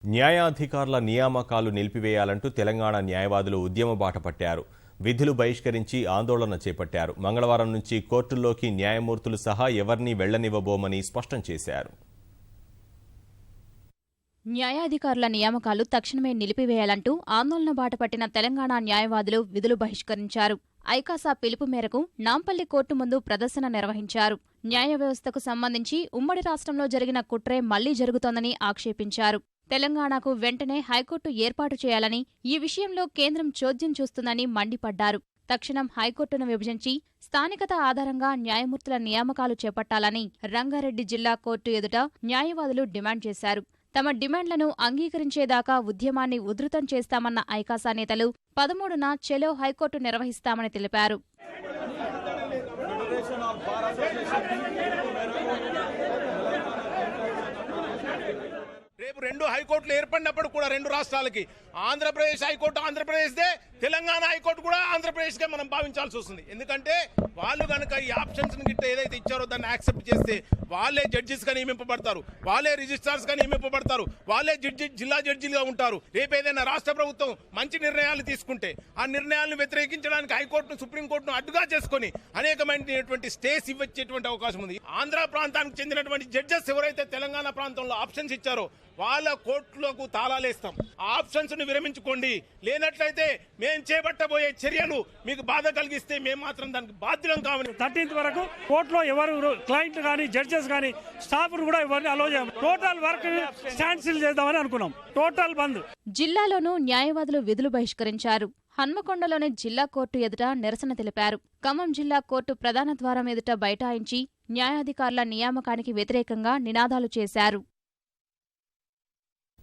న్యాయాధికారుల నియామకాలు నిలిపివేయాలంటూ తెలంగాణ న్యాయవాదులు ఉద్యమ బాట పట్టారు. విధులు బహిష్కరించి ఆందోళన చేపట్టారు. మంగళవారం నుంచి కోర్టుల్లోకి న్యాయమూర్తులు సహా ఎవరినీ వెళ్లనివ్వబోమని స్పష్టం చేశారు. న్యాయాధికారుల నియామకాలు తక్షణమే నిలిపివేయాలంటూ ఆందోళన బాట పట్టిన తెలంగాణ న్యాయవాదులు విధులు బహిష్కరించారు. ఐకాసా పిలుపు మేరకు నాంపల్లి కోర్టు ముందు ప్రదర్శన నిర్వహించారు. న్యాయ వ్యవస్థకు సంబంధించి ఉమ్మడి రాష్ట్రంలో జరిగిన కుట్రే మళ్లీ జరుగుతోందని ఆక్షేపించారు. తెలంగాణకు వెంటనే హైకోర్టు ఏర్పాటు చేయాలని, ఈ విషయంలో కేంద్రం చోద్యం చూస్తుందని మండిపడ్డారు. తక్షణం హైకోర్టును విభజించి స్థానికత ఆధారంగా న్యాయమూర్తుల నియామకాలు చేపట్టాలని రంగారెడ్డి జిల్లా కోర్టు ఎదుట న్యాయవాదులు డిమాండ్ చేశారు. తమ డిమాండ్లను అంగీకరించేదాకా ఉద్యమాన్ని ఉధృతం చేస్తామన్న ఐకాసా నేతలు 13న చెలో హైకోర్టు నిర్వహిస్తామని తెలిపారు. రేపు 2 హైకోర్టులు ఏర్పడినప్పుడు కూడా 2 రాష్ట్రాలకి ఆంధ్రప్రదేశ్ హైకోర్టు ఆంధ్రప్రదేశ్దే, తెలంగాణ హైకోర్టు కూడా ఆంధ్రప్రదేశ్గా మనం భావించాల్సి వస్తుంది. ఎందుకంటే వాళ్ళు కనుక ఈ ఆప్షన్స్ గిట్ట ఏదైతే ఇచ్చారో దాన్ని యాక్సెప్ట్ చేస్తే వాళ్ళే జడ్జిస్గా నియమింపబడతారు, వాళ్ళే రిజిస్ట్రార్స్గా నియమింపబడతారు, వాళ్ళే జిల్లా జడ్జిలుగా ఉంటారు. రేపు ఏదైనా రాష్ట్ర ప్రభుత్వం మంచి నిర్ణయాలు తీసుకుంటే ఆ నిర్ణయాలను వ్యతిరేకించడానికి హైకోర్టును సుప్రీంకోర్టును అడ్డుగా చేసుకుని అనేకమైనటువంటి స్టేస్ ఇవ్వచ్చేటువంటి అవకాశం ఉంది. ఆంధ్ర ప్రాంతానికి చెందినటువంటి జడ్జెస్ ఎవరైతే తెలంగాణ ప్రాంతంలో ఆప్షన్స్ ఇచ్చారో వాళ్ళ కోర్టులకు తాళాలేస్తాం. ఆ ఆప్షన్స్ ను విరమించుకోండి. లేనట్లయితే మేము చేపట్టబోయే చర్యలు మీకు బాధ కలిగిస్తే మేము మాత్రం దానికి బాధ్యులం కావాలి. 13th వరకు కోర్టులో ఎవరు క్లయింట్ కానీ జడ్జెస్ కానీ స్టాఫ్ కూడా ఎవరిని అలో చేయం. టోటల్ వర్క్ క్యాన్సిల్ చేద్దామని అనుకున్నాం. టోటల్ బంద్. జిల్లాలోనూ న్యాయవాదులు విధులు బహిష్కరించారు. హన్మకొండలోని జిల్లా కోర్టు ఎదుట నిరసన తెలిపారు. ఖమ్మం జిల్లా కోర్టు ప్రధాన ద్వారం ఎదుట బైఠాయించి న్యాయాధికారుల నియామకానికి వ్యతిరేకంగా నినాదాలు చేశారు.